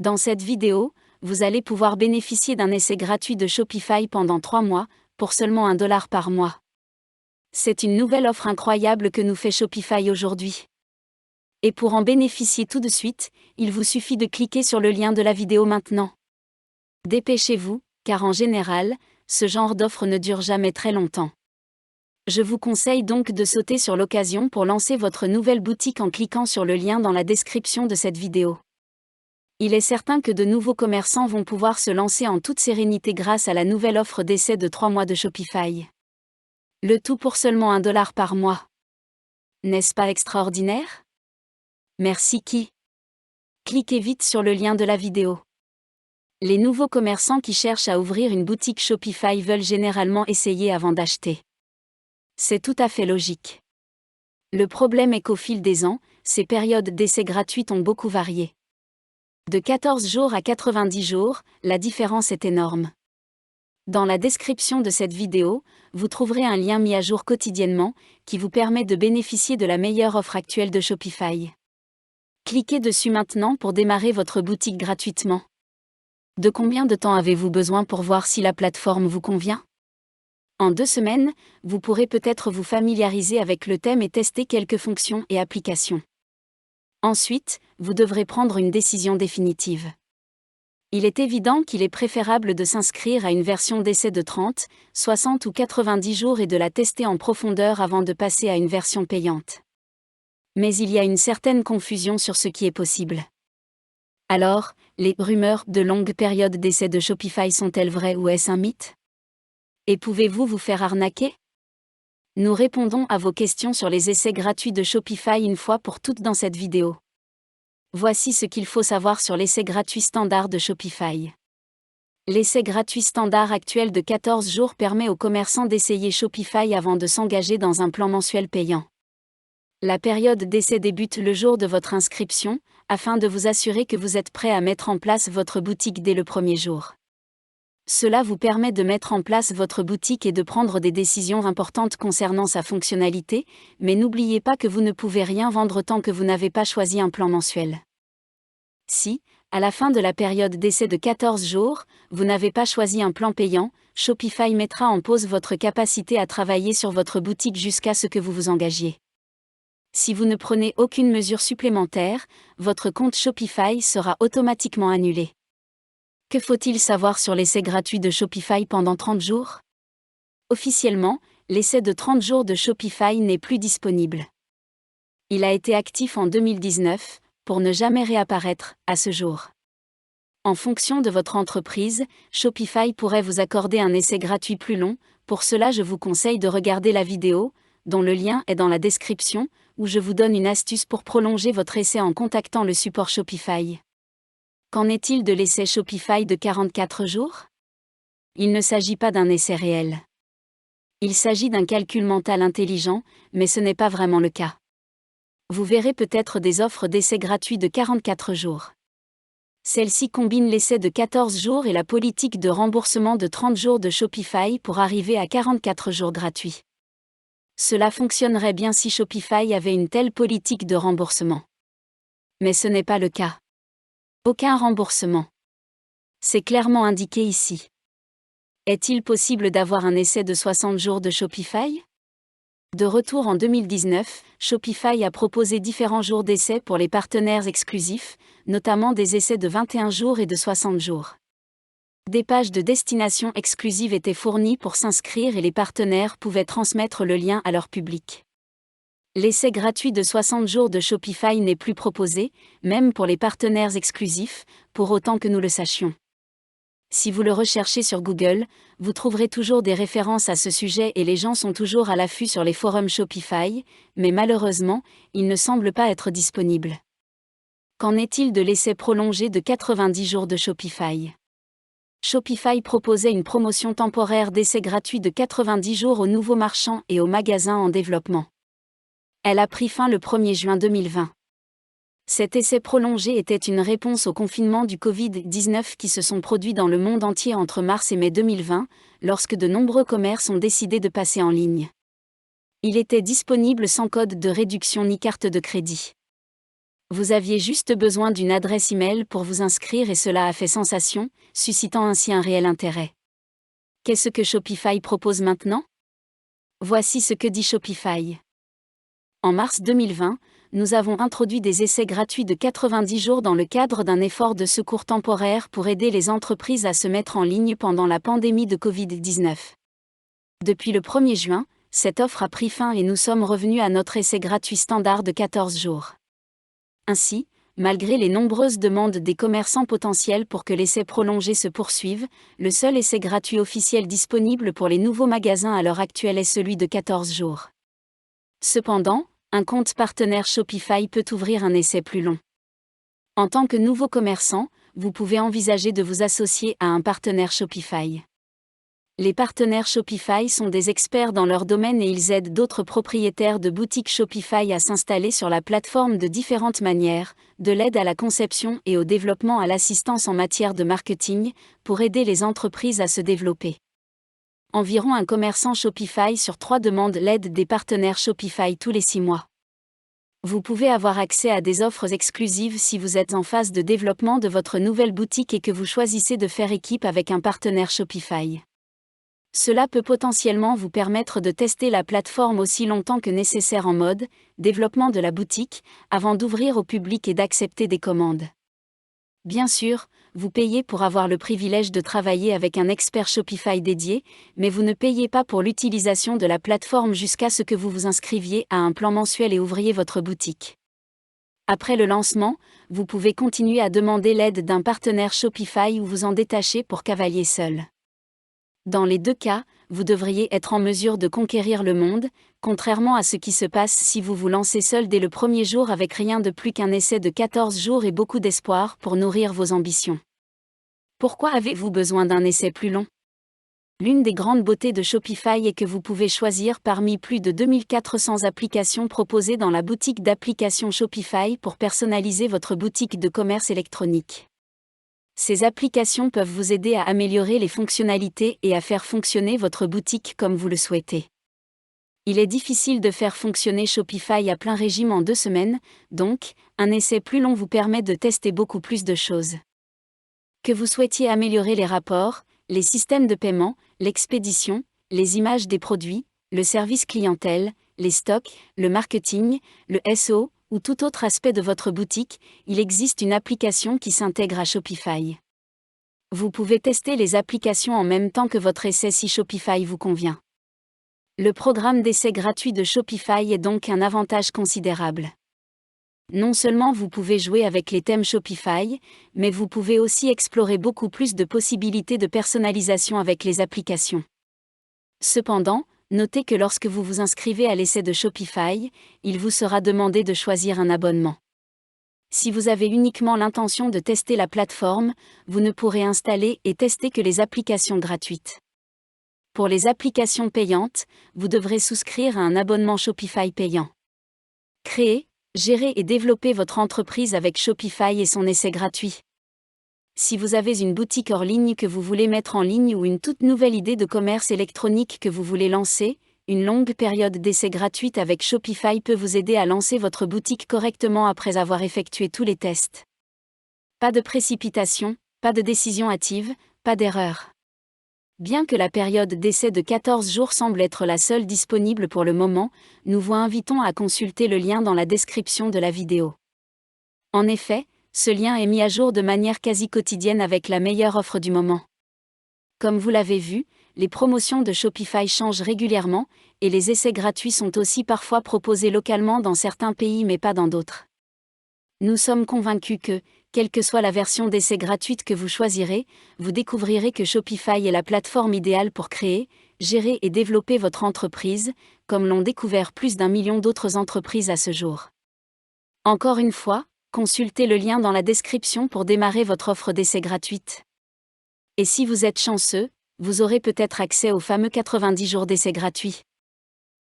Dans cette vidéo, vous allez pouvoir bénéficier d'un essai gratuit de Shopify pendant 3 mois, pour seulement $1 par mois. C'est une nouvelle offre incroyable que nous fait Shopify aujourd'hui. Et pour en bénéficier tout de suite, il vous suffit de cliquer sur le lien de la vidéo maintenant. Dépêchez-vous, car en général, ce genre d'offre ne dure jamais très longtemps. Je vous conseille donc de sauter sur l'occasion pour lancer votre nouvelle boutique en cliquant sur le lien dans la description de cette vidéo. Il est certain que de nouveaux commerçants vont pouvoir se lancer en toute sérénité grâce à la nouvelle offre d'essai de 3 mois de Shopify. Le tout pour seulement $1 par mois. N'est-ce pas extraordinaire? Merci qui? Cliquez vite sur le lien de la vidéo. Les nouveaux commerçants qui cherchent à ouvrir une boutique Shopify veulent généralement essayer avant d'acheter. C'est tout à fait logique. Le problème est qu'au fil des ans, ces périodes d'essai gratuites ont beaucoup varié. De 14 jours à 90 jours, la différence est énorme. Dans la description de cette vidéo, vous trouverez un lien mis à jour quotidiennement, qui vous permet de bénéficier de la meilleure offre actuelle de Shopify. Cliquez dessus maintenant pour démarrer votre boutique gratuitement. De combien de temps avez-vous besoin pour voir si la plateforme vous convient? En 2 semaines, vous pourrez peut-être vous familiariser avec le thème et tester quelques fonctions et applications. Ensuite, vous devrez prendre une décision définitive. Il est évident qu'il est préférable de s'inscrire à une version d'essai de 30, 60 ou 90 jours et de la tester en profondeur avant de passer à une version payante. Mais il y a une certaine confusion sur ce qui est possible. Alors, les rumeurs de longue période d'essai de Shopify sont-elles vraies ou est-ce un mythe? Et pouvez-vous vous faire arnaquer? Nous répondons à vos questions sur les essais gratuits de Shopify une fois pour toutes dans cette vidéo. Voici ce qu'il faut savoir sur l'essai gratuit standard de Shopify. L'essai gratuit standard actuel de 14 jours permet aux commerçants d'essayer Shopify avant de s'engager dans un plan mensuel payant. La période d'essai débute le jour de votre inscription, afin de vous assurer que vous êtes prêt à mettre en place votre boutique dès le premier jour. Cela vous permet de mettre en place votre boutique et de prendre des décisions importantes concernant sa fonctionnalité, mais n'oubliez pas que vous ne pouvez rien vendre tant que vous n'avez pas choisi un plan mensuel. Si, à la fin de la période d'essai de 14 jours, vous n'avez pas choisi un plan payant, Shopify mettra en pause votre capacité à travailler sur votre boutique jusqu'à ce que vous vous engagiez. Si vous ne prenez aucune mesure supplémentaire, votre compte Shopify sera automatiquement annulé. Que faut-il savoir sur l'essai gratuit de Shopify pendant 30 jours? Officiellement, l'essai de 30 jours de Shopify n'est plus disponible. Il a été actif en 2019, pour ne jamais réapparaître, à ce jour. En fonction de votre entreprise, Shopify pourrait vous accorder un essai gratuit plus long. Pour cela, je vous conseille de regarder la vidéo, dont le lien est dans la description, où je vous donne une astuce pour prolonger votre essai en contactant le support Shopify. Qu'en est-il de l'essai Shopify de 44 jours? Il ne s'agit pas d'un essai réel. Il s'agit d'un calcul mental intelligent, mais ce n'est pas vraiment le cas. Vous verrez peut-être des offres d'essai gratuits de 44 jours. Celles-ci combinent l'essai de 14 jours et la politique de remboursement de 30 jours de Shopify pour arriver à 44 jours gratuits. Cela fonctionnerait bien si Shopify avait une telle politique de remboursement. Mais ce n'est pas le cas. Aucun remboursement. C'est clairement indiqué ici. Est-il possible d'avoir un essai de 60 jours de Shopify? De retour en 2019, Shopify a proposé différents jours d'essai pour les partenaires exclusifs, notamment des essais de 21 jours et de 60 jours. Des pages de destination exclusives étaient fournies pour s'inscrire et les partenaires pouvaient transmettre le lien à leur public. L'essai gratuit de 60 jours de Shopify n'est plus proposé, même pour les partenaires exclusifs, pour autant que nous le sachions. Si vous le recherchez sur Google, vous trouverez toujours des références à ce sujet et les gens sont toujours à l'affût sur les forums Shopify, mais malheureusement, il ne semble pas être disponible. Qu'en est-il de l'essai prolongé de 90 jours de Shopify? Shopify proposait une promotion temporaire d'essai gratuit de 90 jours aux nouveaux marchands et aux magasins en développement. Elle a pris fin le 1er juin 2020. Cet essai prolongé était une réponse au confinement du Covid-19 qui se sont produits dans le monde entier entre mars et mai 2020, lorsque de nombreux commerces ont décidé de passer en ligne. Il était disponible sans code de réduction ni carte de crédit. Vous aviez juste besoin d'une adresse email pour vous inscrire et cela a fait sensation, suscitant ainsi un réel intérêt. Qu'est-ce que Shopify propose maintenant? Voici ce que dit Shopify. En mars 2020, nous avons introduit des essais gratuits de 90 jours dans le cadre d'un effort de secours temporaire pour aider les entreprises à se mettre en ligne pendant la pandémie de Covid-19. Depuis le 1er juin, cette offre a pris fin et nous sommes revenus à notre essai gratuit standard de 14 jours. Ainsi, malgré les nombreuses demandes des commerçants potentiels pour que l'essai prolongé se poursuive, le seul essai gratuit officiel disponible pour les nouveaux magasins à l'heure actuelle est celui de 14 jours. Cependant, un compte partenaire Shopify peut ouvrir un essai plus long. En tant que nouveau commerçant, vous pouvez envisager de vous associer à un partenaire Shopify. Les partenaires Shopify sont des experts dans leur domaine et ils aident d'autres propriétaires de boutiques Shopify à s'installer sur la plateforme de différentes manières, de l'aide à la conception et au développement à l'assistance en matière de marketing, pour aider les entreprises à se développer. Environ un commerçant Shopify sur 3 demande l'aide des partenaires Shopify tous les 6 mois. Vous pouvez avoir accès à des offres exclusives si vous êtes en phase de développement de votre nouvelle boutique et que vous choisissez de faire équipe avec un partenaire Shopify. Cela peut potentiellement vous permettre de tester la plateforme aussi longtemps que nécessaire en mode développement de la boutique, avant d'ouvrir au public et d'accepter des commandes. Bien sûr, vous payez pour avoir le privilège de travailler avec un expert Shopify dédié, mais vous ne payez pas pour l'utilisation de la plateforme jusqu'à ce que vous vous inscriviez à un plan mensuel et ouvriez votre boutique. Après le lancement, vous pouvez continuer à demander l'aide d'un partenaire Shopify ou vous en détacher pour cavalier seul. Dans les 2 cas, vous devriez être en mesure de conquérir le monde, contrairement à ce qui se passe si vous vous lancez seul dès le 1er jour avec rien de plus qu'un essai de 14 jours et beaucoup d'espoir pour nourrir vos ambitions. Pourquoi avez-vous besoin d'un essai plus long? L'une des grandes beautés de Shopify est que vous pouvez choisir parmi plus de 2400 applications proposées dans la boutique d'applications Shopify pour personnaliser votre boutique de commerce électronique. Ces applications peuvent vous aider à améliorer les fonctionnalités et à faire fonctionner votre boutique comme vous le souhaitez. Il est difficile de faire fonctionner Shopify à plein régime en 2 semaines, donc, un essai plus long vous permet de tester beaucoup plus de choses. Que vous souhaitiez améliorer les rapports, les systèmes de paiement, l'expédition, les images des produits, le service clientèle, les stocks, le marketing, le SEO, ou tout autre aspect de votre boutique, il existe une application qui s'intègre à Shopify. Vous pouvez tester les applications en même temps que votre essai si Shopify vous convient. Le programme d'essai gratuit de Shopify est donc un avantage considérable. Non seulement vous pouvez jouer avec les thèmes Shopify, mais vous pouvez aussi explorer beaucoup plus de possibilités de personnalisation avec les applications. Cependant, notez que lorsque vous vous inscrivez à l'essai de Shopify, il vous sera demandé de choisir un abonnement. Si vous avez uniquement l'intention de tester la plateforme, vous ne pourrez installer et tester que les applications gratuites. Pour les applications payantes, vous devrez souscrire à un abonnement Shopify payant. Créer, gérer et développer votre entreprise avec Shopify et son essai gratuit. Si vous avez une boutique hors ligne que vous voulez mettre en ligne ou une toute nouvelle idée de commerce électronique que vous voulez lancer, une longue période d'essai gratuite avec Shopify peut vous aider à lancer votre boutique correctement après avoir effectué tous les tests. Pas de précipitation, pas de décision hâtive, pas d'erreur. Bien que la période d'essai de 14 jours semble être la seule disponible pour le moment, nous vous invitons à consulter le lien dans la description de la vidéo. En effet, ce lien est mis à jour de manière quasi quotidienne avec la meilleure offre du moment. Comme vous l'avez vu, les promotions de Shopify changent régulièrement, et les essais gratuits sont aussi parfois proposés localement dans certains pays mais pas dans d'autres. Nous sommes convaincus que, quelle que soit la version d'essai gratuite que vous choisirez, vous découvrirez que Shopify est la plateforme idéale pour créer, gérer et développer votre entreprise, comme l'ont découvert plus d'1 million d'autres entreprises à ce jour. Encore une fois, consultez le lien dans la description pour démarrer votre offre d'essai gratuite. Et si vous êtes chanceux, vous aurez peut-être accès aux fameux 90 jours d'essai gratuit.